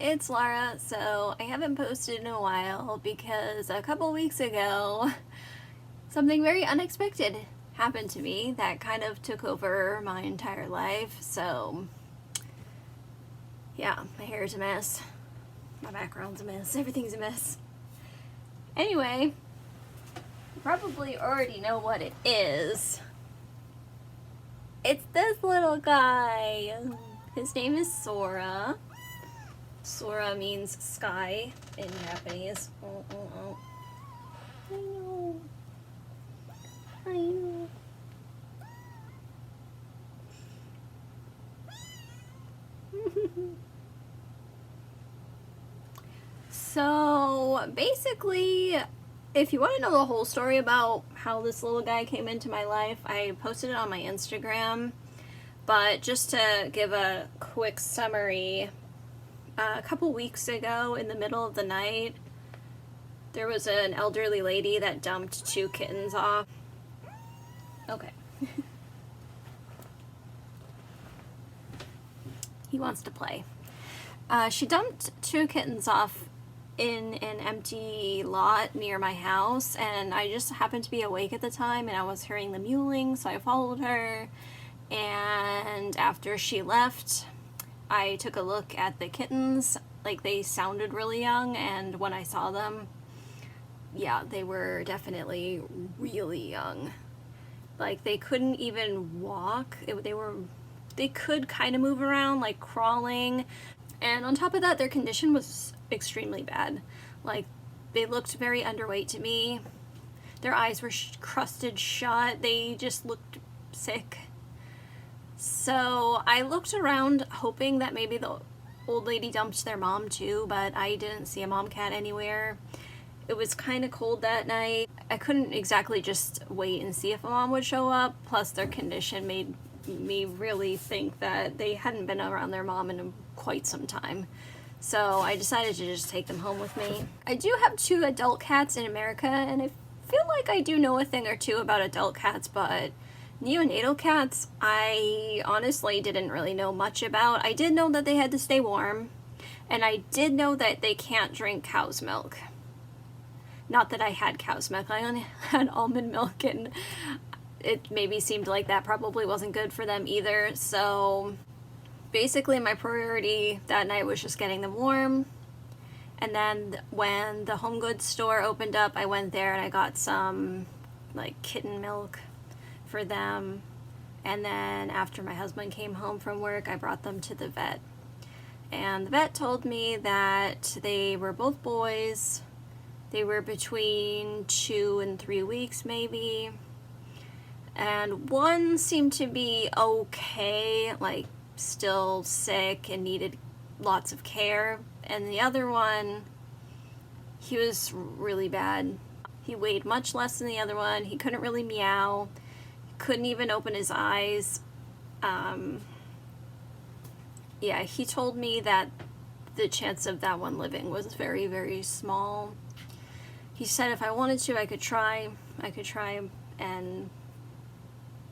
it's Laura. So I haven't posted in a while because a couple weeks ago something very unexpected happened to me that kind of took over my entire life. So yeah, my hair is a mess, my background's a mess, everything's a mess. Anyway, you probably already know what it is. It's this little guy. His name is Sora. Sora means sky in Japanese. Oh. I know. I know. So basically, if you want to know the whole story about how this little guy came into my life, I posted it on my Instagram. But just to give a quick summary, a couple weeks ago in the middle of the night, there was an elderly lady that dumped 2 kittens off. Okay. He wants to play. She dumped 2 kittens off in an empty lot near my house, and I just happened to be awake at the time and I was hearing the mewling, so I followed her. And after she left, I took a look at the kittens. Like, they sounded really young, and when I saw them, yeah, they were definitely really young. Like, they couldn't even walk. They could kind of move around, like crawling. And on top of that, their condition was extremely bad. Like, they looked very underweight to me. Their eyes were crusted shut. They just looked sick. So I looked around hoping that maybe the old lady dumped their mom too, but I didn't see a mom cat anywhere. It was kind of cold that night. I couldn't exactly just wait and see if a mom would show up, plus their condition made me really think that they hadn't been around their mom in quite some time. So I decided to just take them home with me. I do have 2 adult cats in America, and I feel like I do know a thing or two about adult cats, but neonatal cats, I honestly didn't really know much about. I did know that they had to stay warm, and I did know that they can't drink cow's milk. Not that I had cow's milk, I only had almond milk, and it maybe seemed like that probably wasn't good for them either. So basically my priority that night was just getting them warm. And then when the home goods store opened up, I went there and I got some like kitten milk for them. And then after my husband came home from work, I brought them to the vet. And the vet told me that they were both boys. They were between 2 and 3 weeks maybe. And one seemed to be okay, like still sick and needed lots of care. And the other one, he was really bad. He weighed much less than the other one. He couldn't really meow. He couldn't even open his eyes. Yeah, he told me that the chance of that one living was very, very small. He said if I wanted to, I could try and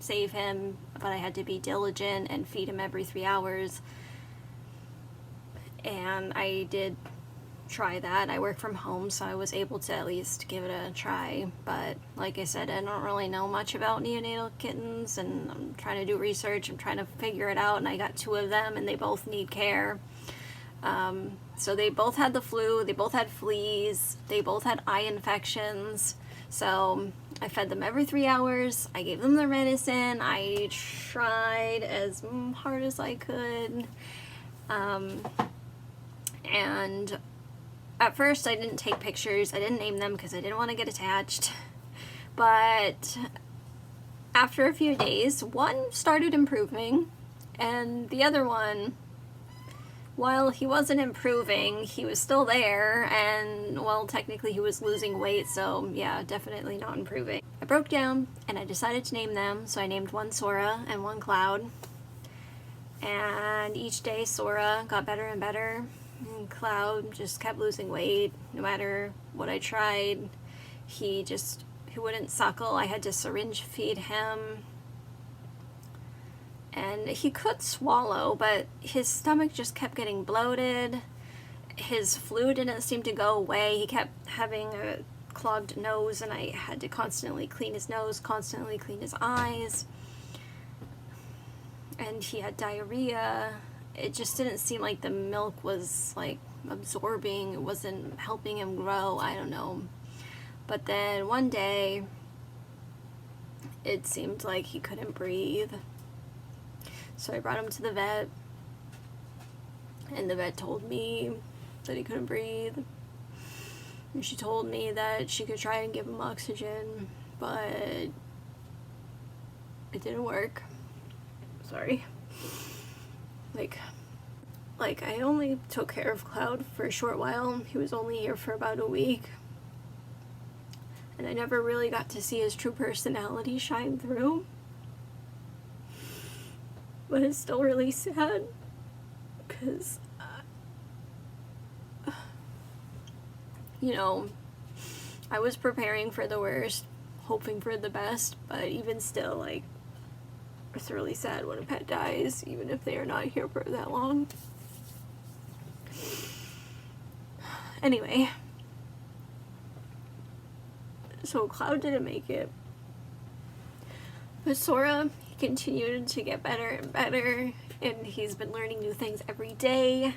save him, but I had to be diligent and feed him every 3 hours. And I did try that. I work from home, so I was able to at least give it a try. But like I said, I don't really know much about neonatal kittens, and I'm trying to do research. I'm trying to figure it out, and I got 2 of them, and they both need care. So they both had the flu, they both had fleas, they both had eye infections. So I fed them every 3 hours, I gave them their medicine, I tried as hard as I could. And at first I didn't take pictures, I didn't name them because I didn't want to get attached. But after a few days, one started improving, and the other one, while he wasn't improving, he was still there, and well, technically he was losing weight, so yeah, definitely not improving. I broke down and I decided to name them, so I named one Sora and one Cloud. And each day Sora got better and better, and Cloud just kept losing weight. No matter what I tried, he wouldn't suckle. I had to syringe feed him. And he could swallow, but his stomach just kept getting bloated, his flu didn't seem to go away. He kept having a clogged nose, and I had to constantly clean his nose, constantly clean his eyes. And he had diarrhea. It just didn't seem like the milk was like absorbing. It wasn't helping him grow. I don't know. But then one day, it seemed like he couldn't breathe. So I brought him to the vet, and the vet told me that he couldn't breathe. And she told me that she could try and give him oxygen, but it didn't work. Sorry. Like I only took care of Cloud for a short while. He was only here for about a week. And I never really got to see his true personality shine through. But it's still really sad, because, you know, I was preparing for the worst, hoping for the best, but even still, like, it's really sad when a pet dies, even if they are not here for that long. Anyway, so Cloud didn't make it, but Sora, he continued to get better and better, and he's been learning new things every day.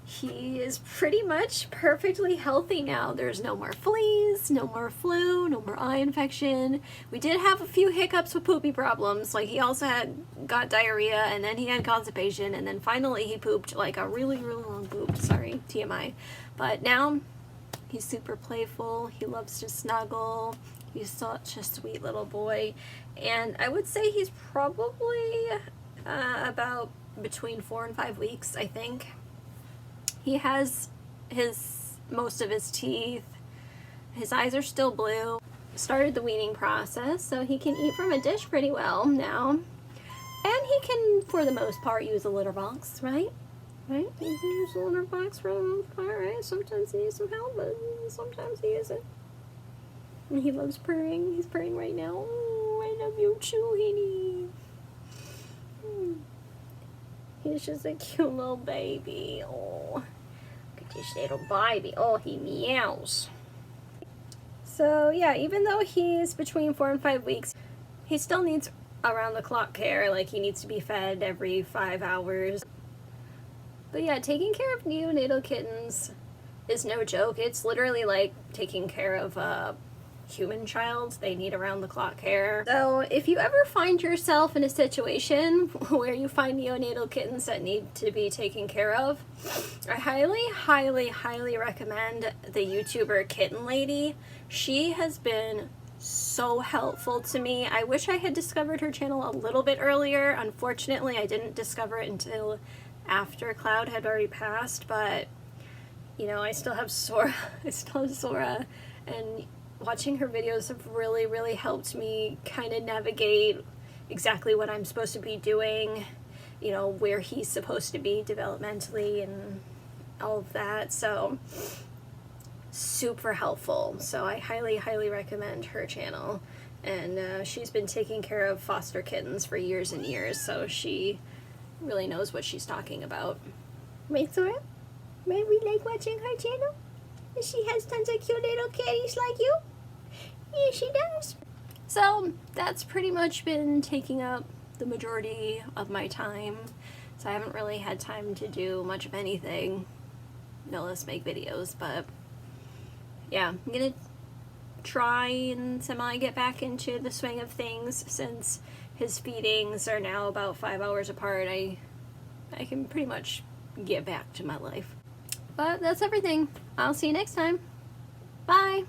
He is pretty much perfectly healthy now. There's no more fleas, no more flu, no more eye infection. We did have a few hiccups with poopy problems. Like, he also got diarrhea, and then he had constipation, and then finally he pooped like a really, really long poop. Sorry, TMI. But now he's super playful. He loves to snuggle. He's such a sweet little boy. And I would say he's probably about between 4 and 5 weeks, I think. He has most of his teeth. His eyes are still blue. Started the weaning process, so he can eat from a dish pretty well now. And he can, for the most part, use a litter box, right? Right? He can use a litter box for the most part, right? Sometimes he needs some help, but sometimes he isn't. And he loves purring. He's purring right now. Oh, I love you too, Henny. He's just a cute little baby. Oh, look at this little baby. Oh, he meows. So yeah, even though he's between 4 and 5 weeks, he still needs around-the-clock care. Like, he needs to be fed every 5 hours. But yeah, taking care of neonatal kittens is no joke. It's literally like taking care of a human child. They need around-the-clock care. So if you ever find yourself in a situation where you find neonatal kittens that need to be taken care of, I highly, highly, highly recommend the YouTuber Kitten Lady. She has been so helpful to me. I wish I had discovered her channel a little bit earlier. Unfortunately, I didn't discover it until after Cloud had already passed, but you know, I still have Sora. And watching her videos have really, really helped me kind of navigate exactly what I'm supposed to be doing, you know, where he's supposed to be developmentally and all of that. So super helpful. So I highly, highly recommend her channel. And she's been taking care of foster kittens for years and years, so she really knows what she's talking about. Right, Sora? Right, we like watching her channel? She has tons of cute little kitties like you? Yeah, she does. So that's pretty much been taking up the majority of my time. So I haven't really had time to do much of anything. No, let's make videos, but yeah, I'm gonna try and get back into the swing of things since his feedings are now about 5 hours apart. I can pretty much get back to my life. But that's everything. I'll see you next time. Bye!